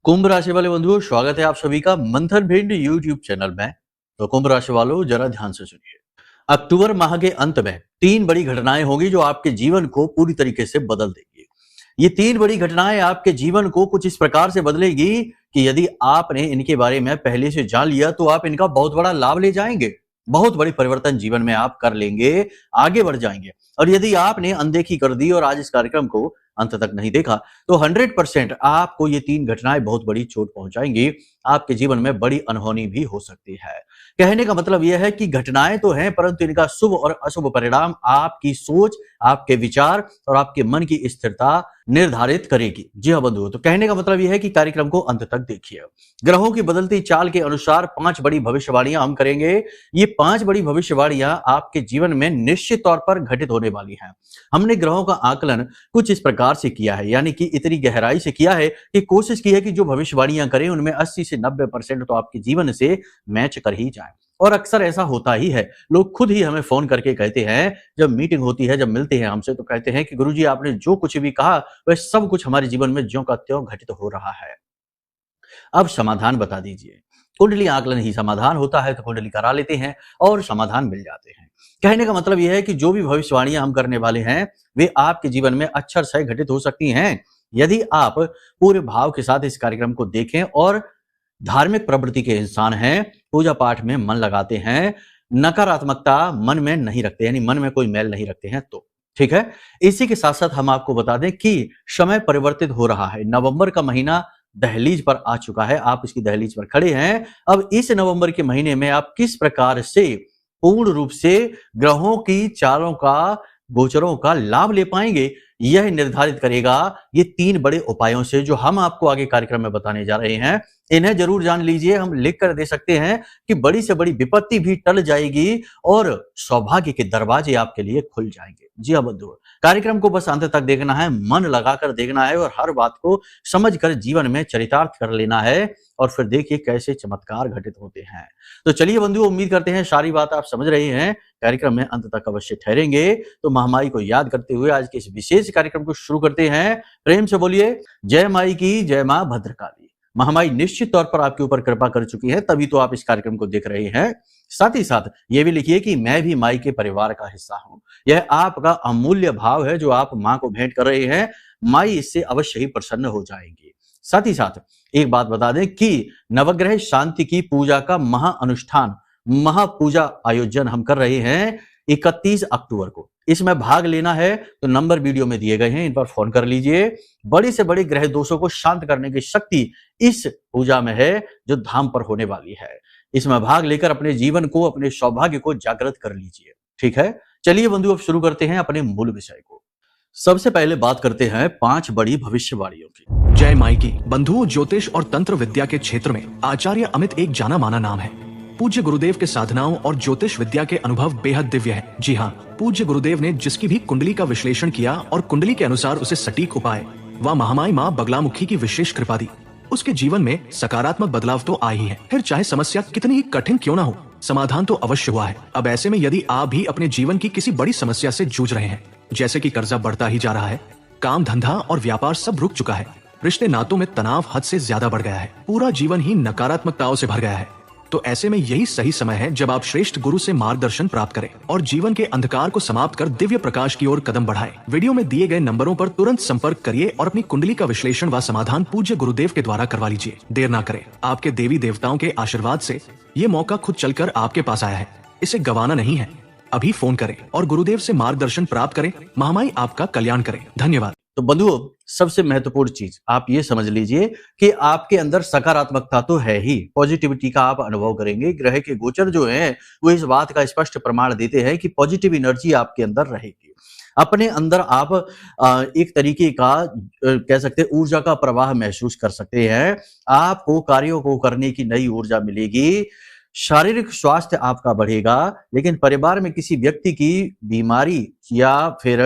कुंभ राशि वाले बंधुओं, स्वागत है आप सभी का मंथन भिंड यूट्यूब चैनल में। तो कुंभ राशि वालों, जरा ध्यान से सुनिए। अक्टूबर माह के अंत में तीन बड़ी घटनाएं होंगी जो आपके जीवन को पूरी तरीके से बदल देंगी। ये तीन बड़ी घटनाएं आपके जीवन को कुछ इस प्रकार से बदलेगी कि यदि आपने इनके बारे में पहले से जान लिया तो आप इनका बहुत बड़ा लाभ ले जाएंगे। बहुत बड़ी परिवर्तन जीवन में आप कर लेंगे, आगे बढ़ जाएंगे। और यदि आपने अनदेखी कर दी और आज इस कार्यक्रम को अंत तक नहीं देखा तो 100% आपको ये तीन घटनाएं बहुत बड़ी चोट पहुंचाएंगी। आपके जीवन में बड़ी अनहोनी भी हो सकती है। कहने का मतलब यह है कि घटनाएं तो हैं, परंतु इनका शुभ और अशुभ परिणाम आपकी सोच, आपके विचार और आपके मन की स्थिरता निर्धारित करेगी। जी हाँ बंधुओं, तो कहने का मतलब यह है कि कार्यक्रम को अंत तक देखिए। ग्रहों की बदलती चाल के अनुसार 5 बड़ी भविष्यवाणियां हम करेंगे। ये 5 बड़ी भविष्यवाणियां आपके जीवन में निश्चित तौर पर घटित होने वाली हैं। हमने ग्रहों का आकलन कुछ इस प्रकार से किया है, यानी कि इतनी गहराई से किया है कि कोशिश की है कि जो भविष्यवाणियां करें उनमें 80 से 90% तो आपके जीवन से मैच कर ही जाए। और अक्सर ऐसा होता ही है, लोग खुद ही हमें फोन करके कहते हैं, जब मीटिंग होती है, जब मिलते हैं हमसे, तो कहते हैं कि गुरुजी आपने जो कुछ भी कहा वह सब कुछ हमारे जीवन में ज्यों का त्यों घटित हो रहा है। अब समाधान बता दीजिए। कुंडली आकलन ही समाधान होता है, तो कुंडली करा लेते हैं और समाधान मिल जाते हैं। कहने का मतलब यह है कि जो भी भविष्यवाणियां हम करने वाले हैं वे आपके जीवन में अक्षरशः घटित हो सकती हैं, यदि आप पूरे भाव के साथ इस कार्यक्रम को देखें और धार्मिक प्रवृत्ति के इंसान हैं, पूजा पाठ में मन लगाते हैं, नकारात्मकता मन में नहीं रखते, यानी मन में कोई मैल नहीं रखते हैं, तो ठीक है। इसी के साथ साथ हम आपको बता दें कि समय परिवर्तित हो रहा है। नवंबर का महीना दहलीज पर आ चुका है, आप इसकी दहलीज पर खड़े हैं। अब इस नवंबर के महीने में आप किस प्रकार से पूर्ण रूप से ग्रहों की चालों का, गोचरों का लाभ ले पाएंगे, यह निर्धारित करेगा ये तीन बड़े उपायों से जो हम आपको आगे कार्यक्रम में बताने जा रहे हैं। इन्हें जरूर जान लीजिए। हम लिख कर दे सकते हैं कि बड़ी से बड़ी विपत्ति भी टल जाएगी और सौभाग्य के दरवाजे आपके लिए खुल जाएंगे। जी हाँ बंधुओं, कार्यक्रम को बस अंत तक देखना है, मन लगाकर देखना है और हर बात को समझकर जीवन में चरितार्थ कर लेना है और फिर देखिए कैसे चमत्कार घटित होते हैं। तो चलिए बंधुओं, उम्मीद करते हैं सारी बात आप समझ रहे हैं। कार्यक्रम में अंत तक अवश्य ठहरेंगे। तो महामाई को याद करते हुए आज के इस विशेष कार्यक्रम को शुरू करते हैं। प्रेम से बोलिए जय माई की, जय मां भद्रकाली। महामाई निश्चित तौर पर आपके ऊपर कृपा कर चुकी है, तभी तो आप इस कार्यक्रम को देख रहे हैं। साथ ही साथ ये भी लिखिए कि मैं भी माई के परिवार का हिस्सा हूं। यह आपका अमूल्य भाव है जो आप मां को भेंट कर रहे हैं। माई इससे अवश्य ही प्रसन्न हो जाएंगी। साथ ही साथ एक बात बता दें कि नवग्रह शांति की पूजा का महाअनुष्ठान, महापूजा आयोजन हम कर रहे हैं 31 अक्टूबर को। इसमें भाग लेना है तो नंबर वीडियो में दिए गए हैं, इन पर फोन कर लीजिए। बड़े से बड़े ग्रह दोषों को शांत करने की शक्ति इस पूजा में है जो धाम पर होने वाली है। इसमें भाग लेकर अपने जीवन को, अपने सौभाग्य को जागृत कर लीजिए। ठीक है, चलिए बंधु अब शुरू करते हैं अपने मूल विषय को। सबसे पहले बात करते हैं 5 बड़ी भविष्यवाणियों की। जय माई की। बंधुओं, ज्योतिष और तंत्र विद्या के क्षेत्र में आचार्य अमित एक जाना माना नाम है। पूज्य गुरुदेव के साधनाओं और ज्योतिष विद्या के अनुभव बेहद दिव्य है। जी हाँ, पूज्य गुरुदेव ने जिसकी भी कुंडली का विश्लेषण किया और कुंडली के अनुसार उसे सटीक उपाय व महामाई माँ बगलामुखी की विशेष कृपा दी, उसके जीवन में सकारात्मक बदलाव तो आए ही है। फिर चाहे समस्या कितनी ही कठिन क्यों ना हो, समाधान तो अवश्य हुआ है। अब ऐसे में यदि आप भी अपने जीवन की किसी बड़ी समस्या से जूझ रहे हैं, जैसे कि कर्जा बढ़ता ही जा रहा है, काम धंधा और व्यापार सब रुक चुका है, रिश्ते नातों में तनाव हद से ज्यादा बढ़ गया है, पूरा जीवन ही नकारात्मकताओं से भर गया है, तो ऐसे में यही सही समय है जब आप श्रेष्ठ गुरु से मार्गदर्शन प्राप्त करें और जीवन के अंधकार को समाप्त कर दिव्य प्रकाश की ओर कदम बढ़ाएं। वीडियो में दिए गए नंबरों पर तुरंत संपर्क करिए और अपनी कुंडली का विश्लेषण व समाधान पूज्य गुरुदेव के द्वारा करवा लीजिए। देर ना करें, आपके देवी देवताओं के आशीर्वाद से ये मौका खुद चलकर आपके पास आया है, इसे गंवाना नहीं है। अभी फोन करें और गुरुदेव से मार्गदर्शन प्राप्त करें। महामाई आपका कल्याण करें। धन्यवाद। तो बंधुओं, सबसे महत्वपूर्ण चीज आप ये समझ लीजिए कि आपके अंदर सकारात्मकता तो है ही, पॉजिटिविटी का आप अनुभव करेंगे। ग्रह के गोचर जो हैं वो इस बात का स्पष्ट प्रमाण देते हैं कि पॉजिटिव एनर्जी आपके अंदर रहेगी। अपने अंदर आप एक तरीके का कह सकते हैं ऊर्जा का प्रवाह महसूस कर सकते हैं। आपको कार्यों को करने की नई ऊर्जा मिलेगी। शारीरिक स्वास्थ्य आपका बढ़ेगा, लेकिन परिवार में किसी व्यक्ति की बीमारी या फिर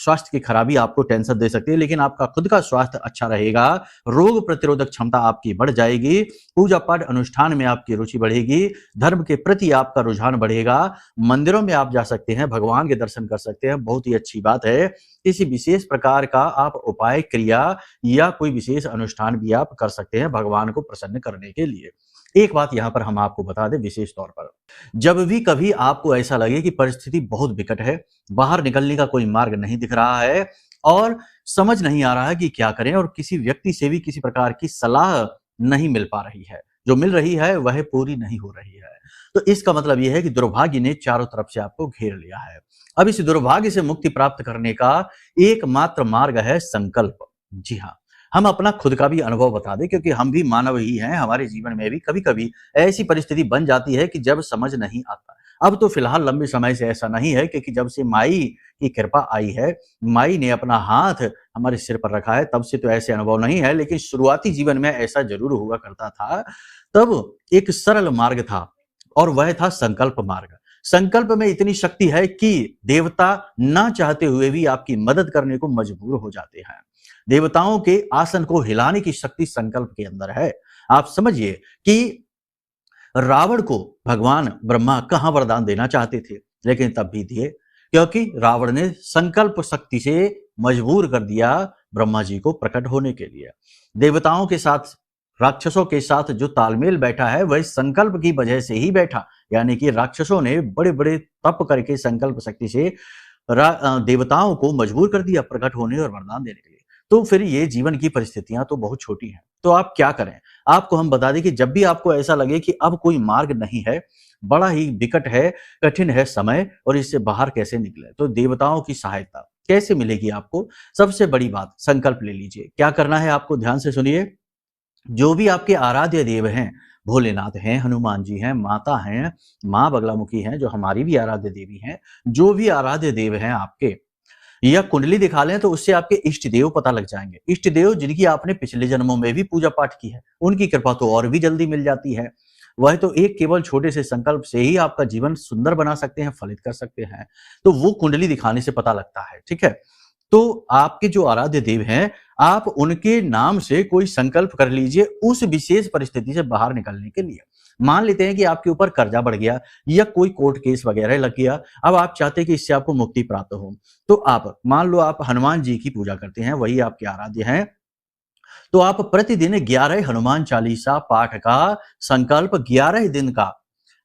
स्वास्थ्य की खराबी आपको टेंशन दे सकती है, लेकिन आपका खुद का स्वास्थ्य अच्छा रहेगा, रोग प्रतिरोधक क्षमता आपकी बढ़ जाएगी, पूजा पाठ अनुष्ठान में आपकी रुचि बढ़ेगी, धर्म के प्रति आपका रुझान बढ़ेगा, मंदिरों में आप जा सकते हैं, भगवान के दर्शन कर सकते हैं, बहुत ही अच्छी बात है। किसी विशेष प्रकार का आप उपाय, क्रिया या कोई विशेष अनुष्ठान भी आप कर सकते हैं भगवान को प्रसन्न करने के लिए। एक बात यहाँ पर हम आपको बता दें विशेष तौर पर, जब भी कभी आपको ऐसा लगे कि परिस्थिति बहुत विकट है, बाहर निकलने का कोई मार्ग नहीं दिख रहा है और समझ नहीं आ रहा है कि क्या करें, और किसी व्यक्ति से भी किसी प्रकार की सलाह नहीं मिल पा रही है, जो मिल रही है वह पूरी नहीं हो रही है, तो इसका मतलब यह है कि दुर्भाग्य ने चारों तरफ से आपको घेर लिया है। अब इस दुर्भाग्य से मुक्ति प्राप्त करने का एकमात्र मार्ग है संकल्प। जी हाँ, हम अपना खुद का भी अनुभव बता दें, क्योंकि हम भी मानव ही हैं, हमारे जीवन में भी कभी-कभी ऐसी परिस्थिति बन जाती है कि जब समझ नहीं आता। अब तो फिलहाल लंबे समय से ऐसा नहीं है, क्योंकि जब से माई की कृपा आई है, माई ने अपना हाथ हमारे सिर पर रखा है, तब से तो ऐसे अनुभव नहीं है, लेकिन शुरुआती जीवन में ऐसा जरूर हुआ करता था। तब एक सरल मार्ग था और वह था संकल्प मार्ग। संकल्प में इतनी शक्ति है कि देवता ना चाहते हुए भी आपकी मदद करने को मजबूर हो जाते हैं। देवताओं के आसन को हिलाने की शक्ति संकल्प के अंदर है। आप समझिए कि रावण को भगवान ब्रह्मा कहां वरदान देना चाहते थे, लेकिन तब भी दिए, क्योंकि रावण ने संकल्प शक्ति से मजबूर कर दिया ब्रह्मा जी को प्रकट होने के लिए। देवताओं के साथ, राक्षसों के साथ जो तालमेल बैठा है वह संकल्प की वजह से ही बैठा, यानी कि राक्षसों ने बड़े बड़े तप करके संकल्प शक्ति से देवताओं को मजबूर कर दिया प्रकट होने और वरदान देने के लिए। तो फिर ये जीवन की परिस्थितियां तो बहुत छोटी हैं, तो आप क्या करें? आपको हम बता दें कि जब भी आपको ऐसा लगे कि अब कोई मार्ग नहीं है, बड़ा ही विकट है, कठिन है समय और इससे बाहर कैसे निकले, तो देवताओं की सहायता कैसे मिलेगी आपको? सबसे बड़ी बात, संकल्प ले लीजिए। क्या करना है आपको, ध्यान से सुनिए। जो भी आपके आराध्य देव हैं, भोलेनाथ हैं, हनुमान जी हैं, माता हैं, माँ बगलामुखी हैं, जो हमारी भी आराध्य देवी हैं, जो भी आराध्य देव हैं आपके, या कुंडली दिखा लें तो उससे आपके इष्ट देव पता लग जाएंगे। इष्ट देव जिनकी आपने पिछले जन्मों में भी पूजा पाठ की है, उनकी कृपा तो और भी जल्दी मिल जाती है। वह तो एक केवल छोटे से संकल्प से ही आपका जीवन सुंदर बना सकते हैं, फलित कर सकते हैं। तो वो कुंडली दिखाने से पता लगता है, ठीक है। तो आपके जो आराध्य देव हैं, आप उनके नाम से कोई संकल्प कर लीजिए उस विशेष परिस्थिति से बाहर निकलने के लिए। मान लेते हैं कि आपके ऊपर कर्जा बढ़ गया या कोई कोर्ट केस वगैरह लग गया, अब आप चाहते हैं कि इससे आपको मुक्ति प्राप्त हो, तो आप मान लो आप हनुमान जी की पूजा करते हैं, वही आपके आराध्य हैं, तो आप प्रतिदिन 11 हनुमान चालीसा पाठ का संकल्प 11 दिन का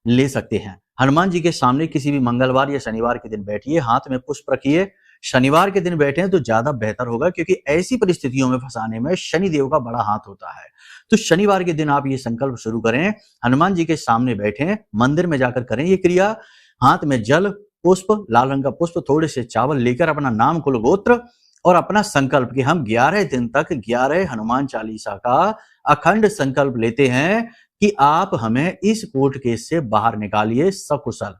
ले सकते हैं। हनुमान जी के सामने किसी भी मंगलवार या शनिवार के दिन बैठिए, हाथ में पुष्प रखिए। शनिवार के दिन बैठे तो ज्यादा बेहतर होगा, क्योंकि ऐसी परिस्थितियों में फंसाने में शनि देव का बड़ा हाथ होता है। तो शनिवार के दिन आप ये संकल्प शुरू करें, हनुमान जी के सामने बैठें, मंदिर में जाकर करें ये क्रिया। हाथ में जल, पुष्प, लाल रंग का पुष्प, थोड़े से चावल लेकर अपना नाम, कुल गोत्र और अपना संकल्प कि हम 11 दिन तक 11 हनुमान चालीसा का अखंड संकल्प लेते हैं कि आप हमें इस कोर्ट केस से बाहर निकालिए सकुशल।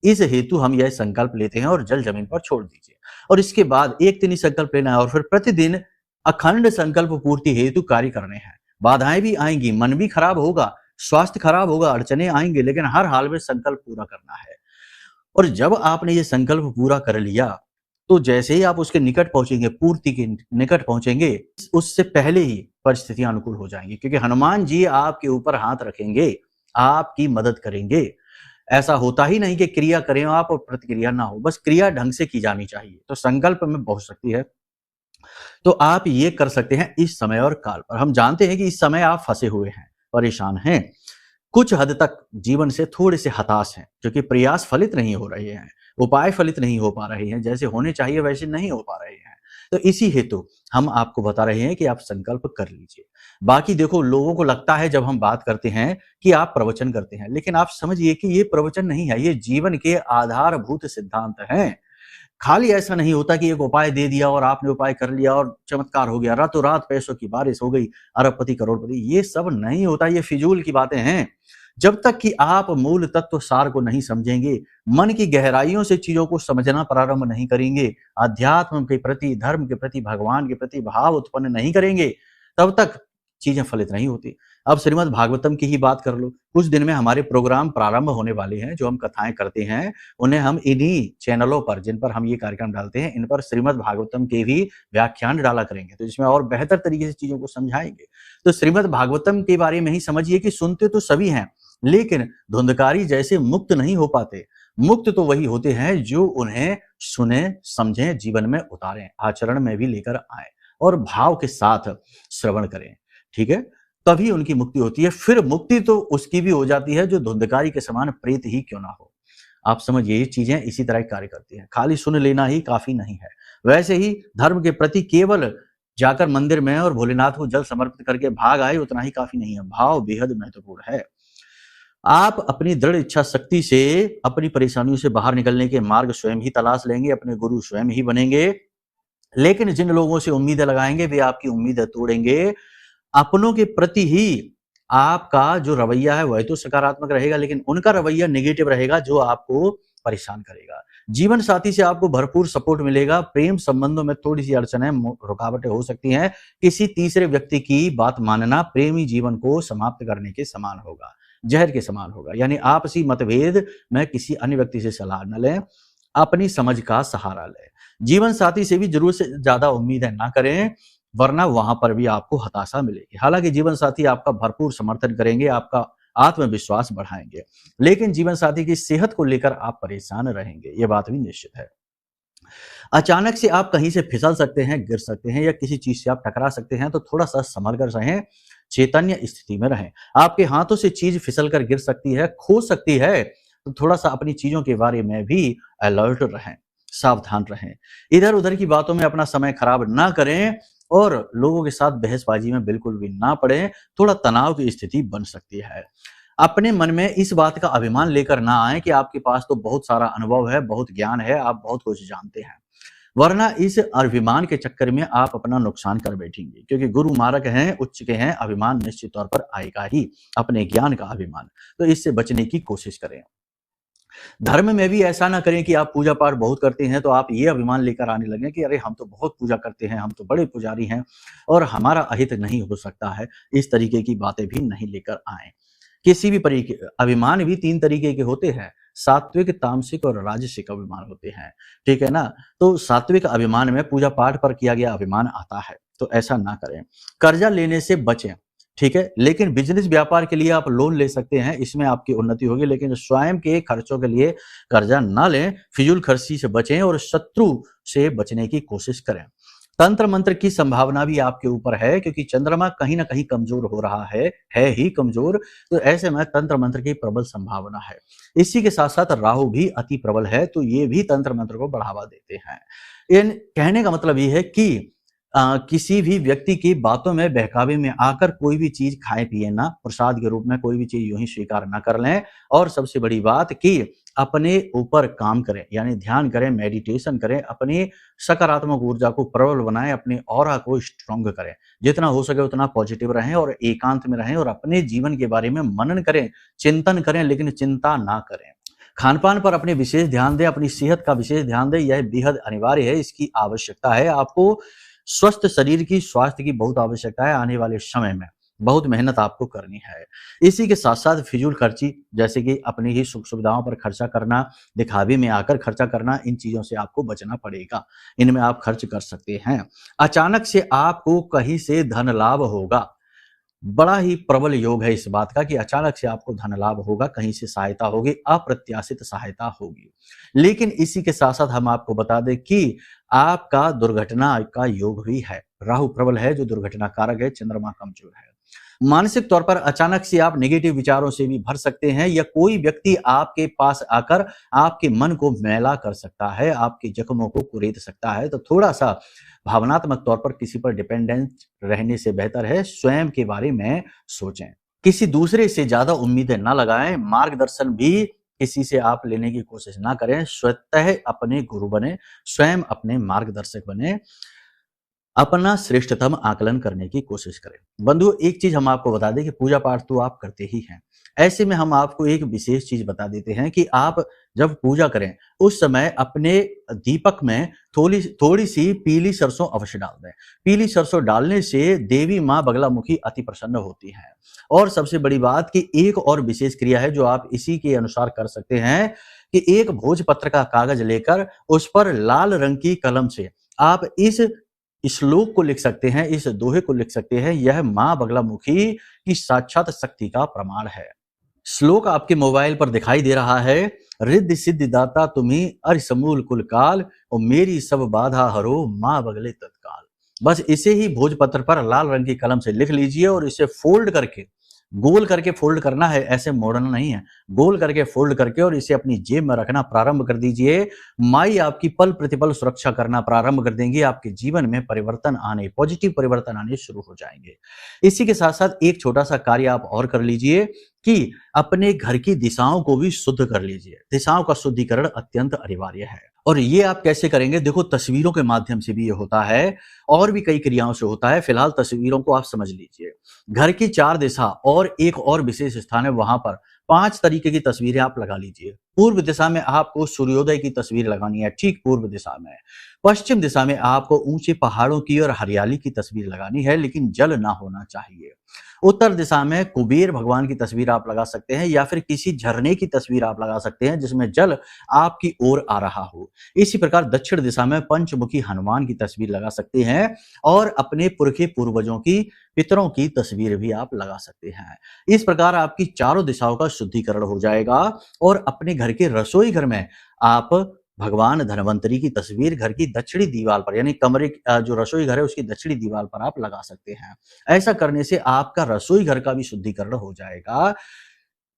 इस हेतु हम यह संकल्प लेते हैं और जल जमीन पर छोड़ दीजिए। और इसके बाद एक दिन ही संकल्प लेना है और फिर प्रतिदिन अखंड संकल्प पूर्ति हेतु कार्य करने हैं। बाधाएं भी आएंगी, मन भी खराब होगा, स्वास्थ्य खराब होगा, अड़चने आएंगे, लेकिन हर हाल में संकल्प पूरा करना है। और जब आपने ये संकल्प पूरा कर लिया, तो जैसे ही आप उसके निकट पहुंचेंगे, पूर्ति के निकट पहुंचेंगे, उससे पहले ही परिस्थितियां अनुकूल हो जाएंगी, क्योंकि हनुमान जी आपके ऊपर हाथ रखेंगे, आपकी मदद करेंगे। ऐसा होता ही नहीं कि क्रिया करें आप और प्रतिक्रिया ना हो, बस क्रिया ढंग से की जानी चाहिए। तो संकल्प में बहुत शक्ति है। तो आप ये कर सकते हैं इस समय और काल पर। हम जानते हैं कि इस समय आप फंसे हुए हैं, परेशान हैं, कुछ हद तक जीवन से थोड़े से हताश हैं, क्योंकि प्रयास फलित नहीं हो रहे हैं, उपाय फलित नहीं हो पा रहे हैं, जैसे होने चाहिए वैसे नहीं हो पा रहे हैं। तो इसी हेतु हम आपको बता रहे हैं कि आप संकल्प कर लीजिए। बाकी देखो, लोगों को लगता है जब हम बात करते हैं कि आप प्रवचन करते हैं, लेकिन आप समझिए कि ये प्रवचन नहीं है, ये जीवन के आधारभूत सिद्धांत हैं। खाली ऐसा नहीं होता कि एक उपाय दे दिया और आपने उपाय कर लिया और चमत्कार हो गया, रातों रात पैसों की बारिश हो गई, अरबपति करोड़पति, ये सब नहीं होता, ये फिजूल की बातें हैं। जब तक कि आप मूल तत्व सार को नहीं समझेंगे, मन की गहराइयों से चीजों को समझना प्रारंभ नहीं करेंगे, अध्यात्म के प्रति, धर्म के प्रति, भगवान के प्रति भाव उत्पन्न नहीं करेंगे, तब तक चीजें फलित नहीं होती। अब श्रीमद् भागवतम की ही बात कर लो, कुछ दिन में हमारे प्रोग्राम प्रारंभ होने वाले हैं। जो हम कथाएं करते हैं उन्हें हम इन्हीं चैनलों पर, जिन पर हम ये कार्यक्रम डालते हैं, इन पर श्रीमद् भागवतम के भी व्याख्यान डाला करेंगे, तो इसमें और बेहतर तरीके से चीजों को समझाएंगे। तो श्रीमद् भागवतम के बारे में ही समझिए कि सुनते तो सभी हैं, लेकिन धुंधकारी जैसे मुक्त नहीं हो पाते। मुक्त तो वही होते हैं जो उन्हें सुने, समझें, जीवन में उतारें, आचरण में भी लेकर आए और भाव के साथ श्रवण करें। ठीक है, तभी उनकी मुक्ति होती है। फिर मुक्ति तो उसकी भी हो जाती है जो धुंधकारी के समान प्रेत ही क्यों ना हो। आप समझिए, ये चीजें इसी तरह कार्य करती हैं। खाली सुन लेना ही काफी नहीं है। वैसे ही धर्म के प्रति केवल जाकर मंदिर में और भोलेनाथ को जल समर्पित करके भाग आए उतना ही काफी नहीं है। भाव बेहद महत्वपूर्ण है। आप अपनी दृढ़ इच्छा शक्ति से अपनी परेशानियों से बाहर निकलने के मार्ग स्वयं ही तलाश लेंगे, अपने गुरु स्वयं ही बनेंगे। लेकिन जिन लोगों से उम्मीदें लगाएंगे वे आपकी उम्मीदें तोड़ेंगे। अपनों के प्रति ही आपका जो रवैया है वह तो सकारात्मक रहेगा, लेकिन उनका रवैया नेगेटिव रहेगा जो आपको परेशान करेगा। जीवन साथी से आपको भरपूर सपोर्ट मिलेगा। प्रेम संबंधों में थोड़ी सी अड़चनें, रुकावटें हो सकती हैं। किसी तीसरे व्यक्ति की बात मानना प्रेमी जीवन को समाप्त करने के समान होगा, जहर के समान होगा। यानी आपसी मतभेद में किसी अन्य व्यक्ति से सलाह न लें, अपनी समझ का सहारा लें। जीवन साथी से भी जरूरत से ज्यादा उम्मीदें ना करें, वरना वहां पर भी आपको हताशा मिलेगी। हालांकि जीवन साथी आपका भरपूर समर्थन करेंगे, आपका आत्मविश्वास बढ़ाएंगे, लेकिन जीवन साथी की सेहत को लेकर आप परेशान रहेंगे, ये बात भी निश्चित है। अचानक से आप कहीं से फिसल सकते हैं, गिर सकते हैं, या किसी चीज से आप टकरा सकते हैं, तो थोड़ा सा संभल कर रहें, चैतन्य स्थिति में रहें। आपके हाथों से चीज फिसल कर गिर सकती है, खो सकती है, तो थोड़ा सा अपनी चीजों के बारे में भी अलर्ट रहें, सावधान रहें। इधर उधर की बातों में अपना समय खराब ना करें और लोगों के साथ बहसबाजी में बिल्कुल भी ना पड़े। थोड़ा तनाव की स्थिति बन सकती है। अपने मन में इस बात का अभिमान लेकर ना आए कि आपके पास तो बहुत सारा अनुभव है, बहुत ज्ञान है, आप बहुत कुछ जानते हैं, वरना इस अभिमान के चक्कर में आप अपना नुकसान कर बैठेंगे। क्योंकि गुरु मार्ग हैं, उच्च के हैं, अभिमान निश्चित तौर पर आएगा ही, अपने ज्ञान का अभिमान। तो इससे बचने की कोशिश करें। धर्म में भी ऐसा ना करें कि आप पूजा पाठ बहुत करते हैं तो आप ये अभिमान लेकर आने लगे कि अरे हम तो बहुत पूजा करते हैं, हम तो बड़े पुजारी हैं और हमारा अहित नहीं हो सकता है। इस तरीके की बातें भी नहीं लेकर आए। किसी भी तरीके अभिमान भी 3 तरीके के होते हैं, सात्विक, तामसिक और राजसिक अभिमान होते हैं। ठीक है ना। तो सात्विक अभिमान में पूजा पाठ पर किया गया अभिमान आता है, तो ऐसा ना करें। कर्जा लेने से बचें, ठीक है, लेकिन बिजनेस व्यापार के लिए आप लोन ले सकते हैं, इसमें आपकी उन्नति होगी, लेकिन स्वयं के खर्चों के लिए कर्जा ना लें। फिजूल खर्ची से बचें और शत्रु से बचने की कोशिश करें। तंत्र मंत्र की संभावना भी आपके ऊपर है, क्योंकि चंद्रमा कहीं ना कहीं कमजोर हो रहा है ही कमजोर, तो ऐसे में तंत्र मंत्र की प्रबल संभावना है। इसी के साथ साथ राहु भी अति प्रबल है, तो ये भी तंत्र मंत्र को बढ़ावा देते हैं। इन कहने का मतलब ये है कि किसी भी व्यक्ति की बातों में, बहकावे में आकर कोई भी चीज खाए पिए ना, प्रसाद के रूप में कोई भी चीज यूं ही स्वीकार ना कर लें। और सबसे बड़ी बात कि अपने ऊपर काम करें, यानी ध्यान करें, मेडिटेशन करें, अपनी सकारात्मक ऊर्जा को प्रबल बनाएं, अपने ऑरा को स्ट्रॉन्ग करें। जितना हो सके उतना पॉजिटिव रहें और एकांत में रहें और अपने जीवन के बारे में मनन करें, चिंतन करें, लेकिन चिंता ना करें। खान पान पर अपने विशेष ध्यान दें, अपनी सेहत का विशेष ध्यान दें, यह बेहद अनिवार्य है, इसकी आवश्यकता है। आपको स्वस्थ शरीर की, स्वास्थ्य की बहुत आवश्यकता है। आने वाले समय में बहुत मेहनत आपको करनी है। इसी के साथ साथ फिजूल खर्ची, जैसे कि अपनी ही सुख सुविधाओं पर खर्चा करना, दिखावे में आकर खर्चा करना, इन चीजों से आपको बचना पड़ेगा। इनमें आप खर्च कर सकते हैं। अचानक से आपको कहीं से धन लाभ होगा। बड़ा ही प्रबल योग है इस बात का कि अचानक से आपको धन लाभ होगा, कहीं से सहायता होगी, अप्रत्याशित सहायता होगी। लेकिन इसी के साथ साथ हम आपको बता दें कि आपका दुर्घटना का योग भी है। राहु प्रबल है जो दुर्घटना कारक है, चंद्रमा कमजोर है। मानसिक तौर पर अचानक से आप नेगेटिव विचारों से भी भर सकते हैं, या कोई व्यक्ति आपके पास आकर आपके मन को मैला कर सकता है, आपके जख्मों को कुरेद सकता है। तो थोड़ा सा भावनात्मक तौर पर किसी पर डिपेंडेंट रहने से बेहतर है स्वयं के बारे में सोचें। किसी दूसरे से ज्यादा उम्मीदें ना लगाएं। मार्गदर्शन भी किसी से आप लेने की कोशिश ना करें। स्वतः अपने गुरु बने, स्वयं अपने मार्गदर्शक बने। अपना श्रेष्ठतम आकलन करने की कोशिश करें। बंधुओं, एक चीज हम आपको बता दें कि पूजा पाठ तो आप करते ही हैं। ऐसे में हम आपको एक विशेष चीज बता देते हैं कि आप जब पूजा करें उस समय अपने दीपक में थोड़ी थोड़ी सी पीली सरसों अवश्य डाल दें। पीली सरसों डालने से देवी माँ बगलामुखी अति प्रसन्न होती हैं। और सबसे बड़ी बात कि एक और विशेष क्रिया है जो आप इसी के अनुसार कर सकते हैं कि एक भोजपत्र का कागज लेकर उस पर लाल रंग की कलम से आप इस श्लोक को लिख सकते हैं, इस दोहे को लिख सकते हैं। यह मां बगलामुखी की साक्षात शक्ति का प्रमाण है। श्लोक आपके मोबाइल पर दिखाई दे रहा है। रिद्धि सिद्धि दाता तुम्ही अरि समूल कुल काल और मेरी सब बाधा हरो मां बगले तत्काल। बस इसे ही भोजपत्र पर लाल रंग की कलम से लिख लीजिए और इसे फोल्ड करके, गोल करके फोल्ड करना है, ऐसे मोड़ना नहीं है। गोल करके फोल्ड करके और इसे अपनी जेब में रखना प्रारंभ कर दीजिए। माई आपकी पल प्रतिपल सुरक्षा करना प्रारंभ कर देंगे। आपके जीवन में परिवर्तन आने, पॉजिटिव परिवर्तन आने शुरू हो जाएंगे। इसी के साथ साथ एक छोटा सा कार्य आप और कर लीजिए कि अपने घर की दिशाओं को भी शुद्ध कर लीजिए। दिशाओं का शुद्धिकरण अत्यंत अनिवार्य है। और ये आप कैसे करेंगे? देखो, तस्वीरों के माध्यम से भी ये होता है और भी कई क्रियाओं से होता है। फिलहाल तस्वीरों को आप समझ लीजिए। घर की 4 दिशा और एक और विशेष स्थान है, वहां पर 5 तरीके की तस्वीरें आप लगा लीजिए। पूर्व दिशा में आपको सूर्योदय की तस्वीर लगानी है, ठीक पूर्व दिशा में। पश्चिम दिशा में आपको ऊंचे पहाड़ों की और हरियाली की तस्वीर लगानी है, लेकिन जल ना होना चाहिए। उत्तर दिशा में कुबेर भगवान की तस्वीर आप लगा सकते हैं या फिर किसी झरने की तस्वीर आप लगा सकते हैं जिसमें जल आपकी ओर आ रहा हो। इसी प्रकार दक्षिण दिशा में पंचमुखी हनुमान की तस्वीर लगा सकते हैं और अपने पुरखे पूर्वजों की, पितरों की तस्वीर भी आप लगा सकते हैं। इस प्रकार आपकी चारों दिशाओं का शुद्धिकरण हो जाएगा और अपने घर के रसोई घर में आप भगवान धन्वंतरी की तस्वीर घर की दक्षिणी दीवार पर, यानी कमरे जो रसोई घर है उसकी दक्षिणी दीवार पर आप लगा सकते हैं। ऐसा करने से आपका रसोई घर का भी शुद्धिकरण हो जाएगा।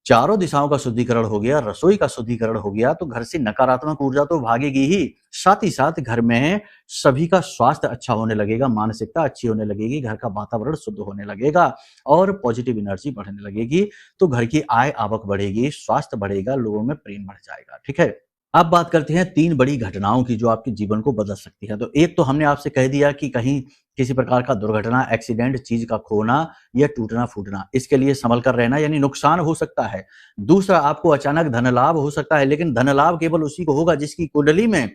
चारों दिशाओं का शुद्धिकरण हो गया, रसोई का शुद्धिकरण हो गया, तो घर से नकारात्मक ऊर्जा तो भागेगी ही, साथ ही साथ घर में सभी का स्वास्थ्य अच्छा होने लगेगा, मानसिकता अच्छी होने लगेगी, घर का वातावरण शुद्ध होने लगेगा और पॉजिटिव एनर्जी बढ़ने लगेगी। तो घर की आय आवक बढ़ेगी, स्वास्थ्य बढ़ेगा, लोगों में प्रेम बढ़ जाएगा। ठीक है। अब बात करते हैं 3 बड़ी घटनाओं की जो आपके जीवन को बदल सकती है। तो एक तो हमने आपसे कह दिया कि कहीं किसी प्रकार का दुर्घटना, एक्सीडेंट, चीज का खोना या टूटना-फूटना, इसके लिए संभल कर रहना, यानी नुकसान हो सकता है। दूसरा, आपको अचानक धन लाभ हो सकता है, लेकिन धन लाभ केवल उसी को होगा जिसकी कुंडली में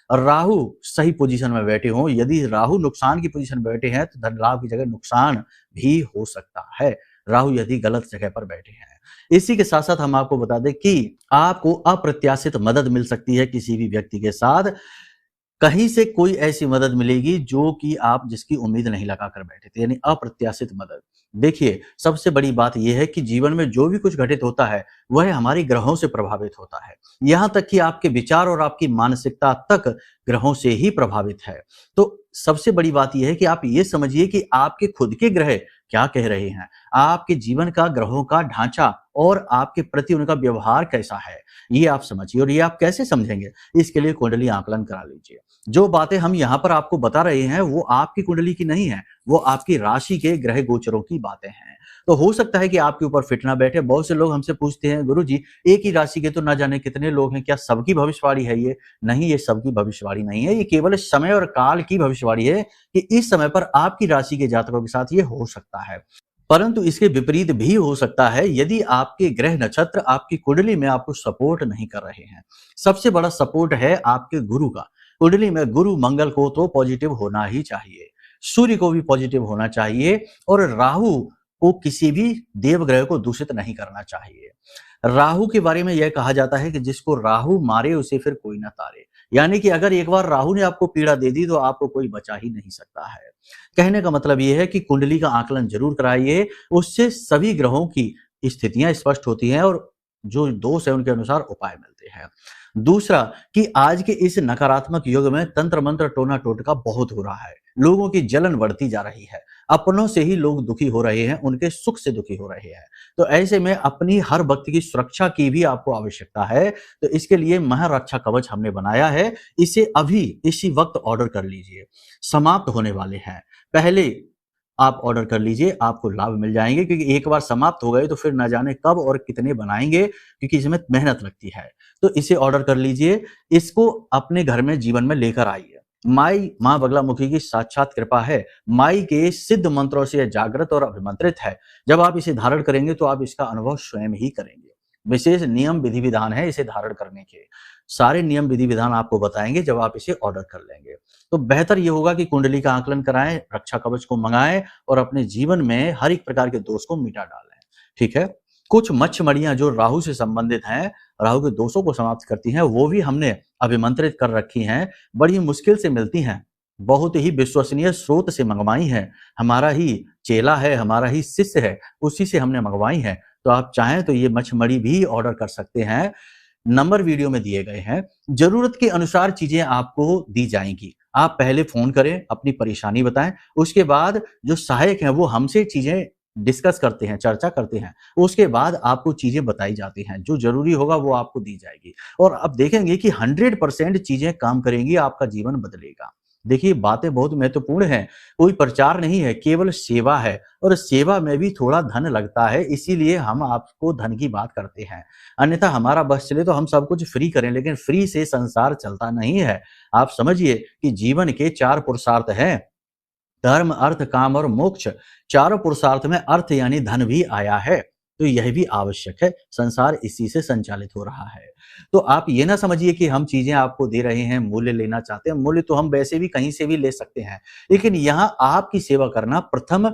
राहु सही पोजीशन में बैठे हों। यदि राहु नुकसान की पोजीशन में बैठे हैं तो धन लाभ की जगह नुकसान भी हो सकता है, राहु यदि गलत जगह पर बैठे हैं। इसी के साथ साथ हम आपको बता दें कि आपको अप्रत्याशित मदद मिल सकती है किसी भी व्यक्ति के साथ। कहीं से कोई ऐसी मदद मिलेगी जो कि आप जिसकी उम्मीद नहीं लगा कर बैठे थे, यानी अप्रत्याशित मदद। देखिए, सबसे बड़ी बात यह है कि जीवन में जो भी कुछ घटित होता है वह हमारे ग्रहों से प्रभावित होता है। यहां तक कि आपके विचार और आपकी मानसिकता तक ग्रहों से ही प्रभावित है। तो सबसे बड़ी बात यह है कि आप ये समझिए कि आपके खुद के ग्रह क्या कह रहे हैं, आपके जीवन का ग्रहों का ढांचा और आपके प्रति उनका व्यवहार कैसा है, ये आप समझिए। और ये आप कैसे समझेंगे? इसके लिए कुंडली आकलन करा लीजिए। जो बातें हम यहाँ पर आपको बता रहे हैं वो आपकी कुंडली की नहीं है, वो आपकी राशि के ग्रह गोचरों की बातें हैं। तो हो सकता है कि आपके ऊपर फिट ना बैठे। बहुत से लोग हमसे पूछते हैं, गुरुजी एक ही राशि के तो ना जाने कितने लोग हैं, क्या सबकी भविष्यवाणी है ये? नहीं, ये सबकी भविष्यवाणी नहीं है, ये केवल समय और काल की भविष्यवाणी है कि इस समय पर आपकी राशि के जातकों के साथ ये हो सकता है। परंतु इसके विपरीत भी हो सकता है यदि आपके ग्रह नक्षत्र आपकी कुंडली में आपको सपोर्ट नहीं कर रहे हैं। सबसे बड़ा सपोर्ट है आपके गुरु का। कुंडली में गुरु मंगल को तो पॉजिटिव होना ही चाहिए, सूर्य को भी पॉजिटिव होना चाहिए और राहु को किसी भी देवग्रह को दूषित नहीं करना चाहिए। राहु के बारे में यह कहा जाता है कि जिसको राहु मारे उसे फिर कोई ना तारे, यानी कि अगर एक बार राहु ने आपको पीड़ा दे दी तो आपको कोई बचा ही नहीं सकता है। कहने का मतलब यह है कि कुंडली का आकलन जरूर कराइए, उससे सभी ग्रहों की स्थितियां स्पष्ट होती हैं और जो दोष है उनके अनुसार उपाय मिलते हैं। दूसरा कि आज के इस नकारात्मक युग में तंत्र मंत्र टोना टोटका बहुत हो रहा है, लोगों की जलन बढ़ती जा रही है, अपनों से ही लोग दुखी हो रहे हैं, उनके सुख से दुखी हो रहे हैं। तो ऐसे में अपनी हर वक्त की सुरक्षा की भी आपको आवश्यकता है। तो इसके लिए महारक्षा कवच हमने बनाया है, इसे अभी इसी वक्त ऑर्डर कर लीजिए, समाप्त होने वाले हैं। पहले आप ऑर्डर कर लीजिए, आपको लाभ मिल जाएंगे, क्योंकि एक बार समाप्त हो गए तो फिर ना जाने कब और कितने बनाएंगे, क्योंकि इसमें मेहनत लगती है। तो इसे ऑर्डर कर लीजिए, इसको अपने घर में जीवन में लेकर आइए। माई माँ बगलामुखी की साक्षात कृपा है, माई के सिद्ध मंत्रों से यह जागृत और अभिमंत्रित है। जब आप इसे धारण करेंगे तो आप इसका अनुभव स्वयं ही करेंगे। विशेष नियम विधि विधान है इसे धारण करने के, सारे नियम विधि विधान आपको बताएंगे जब आप इसे ऑर्डर कर लेंगे। तो बेहतर ये होगा कि कुंडली का आकलन कराएं, रक्षा कवच को मंगाएं और अपने जीवन में हर एक प्रकार के दोष को मिटा डालें। ठीक है, कुछ मच्छ मणियां जो राहु से संबंधित हैं, राहु के दोषों को समाप्त करती हैं, वो भी हमने अभिमंत्रित कर रखी हैं। बड़ी मुश्किल से मिलती हैं, बहुत ही विश्वसनीय स्रोत से मंगवाई हैं। हमारा ही चेला है, हमारा ही शिष्य है, उसी से हमने मंगवाई हैं। तो आप चाहें तो ये मच्छमड़ी भी ऑर्डर कर सकते हैं। नंबर वीडियो में दिए गए हैं। जरूरत के अनुसार चीजें आपको दी जाएंगी। आप पहले फोन करें, अपनी परेशानी बताएं, उसके बाद जो सहायक हैं वो हमसे चीजें डिस्कस करते हैं, चर्चा करते हैं। उसके बाद आपको चीजें बताई जाती हैं, जो जरूरी होगा वो आपको दी जाएगी। और अब देखेंगे कि 100% चीजें काम करेंगी, आपका जीवन बदलेगा। देखिए, बातें बहुत महत्वपूर्ण हैं। कोई प्रचार नहीं है, केवल सेवा है, और सेवा में भी थोड़ा धन लगता है, इसीलिए हम आपको धन की बात करते हैं। अन्यथा हमारा बस चले तो हम सब कुछ फ्री करें, लेकिन फ्री से संसार चलता नहीं है। आप समझिए कि जीवन के 4 पुरुषार्थ हैं, धर्म, अर्थ, काम और मोक्ष। चारों पुरुषार्थ में अर्थ यानी धन भी आया है, तो यह भी आवश्यक है। संसार इसी से संचालित हो रहा है। तो आप ये ना समझिए कि हम चीजें आपको दे रहे हैं, मूल्य लेना चाहते हैं। मूल्य तो हम वैसे भी कहीं से भी ले सकते हैं, लेकिन यहाँ आपकी सेवा करना प्रथम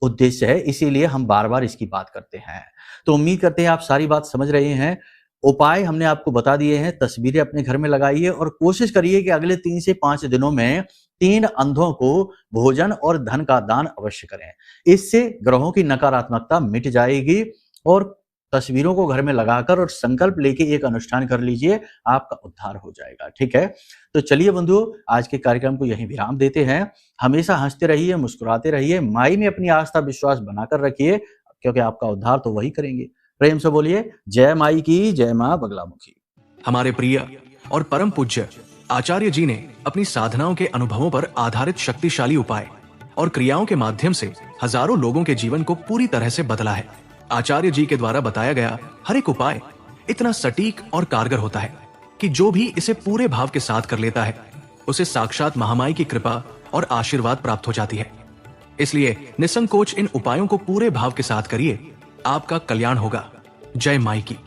उद्देश्य है, इसीलिए हम बार बार इसकी बात करते हैं। तो उम्मीद करते हैं आप सारी बात समझ रहे हैं। उपाय हमने आपको बता दिए हैं, तस्वीरें अपने घर में लगाइए और कोशिश करिए कि अगले 3 से 5 दिनों में 3 अंधों को भोजन और धन का दान अवश्य करें। इससे ग्रहों की नकारात्मकता मिट जाएगी। और तस्वीरों को घर में लगाकर और संकल्प लेके एक अनुष्ठान कर लीजिए, आपका उद्धार हो जाएगा। ठीक है, तो चलिए बंधुओं, आज के कार्यक्रम को यहीं विराम देते हैं। हमेशा हंसते रहिए, मुस्कुराते रहिए, माई में अपनी आस्था विश्वास बनाकर रखिए, क्योंकि आपका उद्धार तो वही करेंगे। प्रेम से बोलिए जय माई की, जय मां बगलामुखी। हमारे प्रिय और परम पूज्य आचार्य जी ने अपनी साधनाओं के अनुभवों पर आधारित शक्तिशाली उपाय और क्रियाओं के माध्यम से हजारों लोगों के जीवन को पूरी तरह से बदला है। आचार्य जी के द्वारा बताया गया हर एक उपाय इतना सटीक और कारगर होता है कि जो भी इसे पूरे भाव के साथ कर लेता है, उसे साक्षात महामाई की कृपा और आशीर्वाद प्राप्त हो जाती है। इसलिए निसंकोच इन उपायों को पूरे भाव के साथ करिए, आपका कल्याण होगा। जय माई की।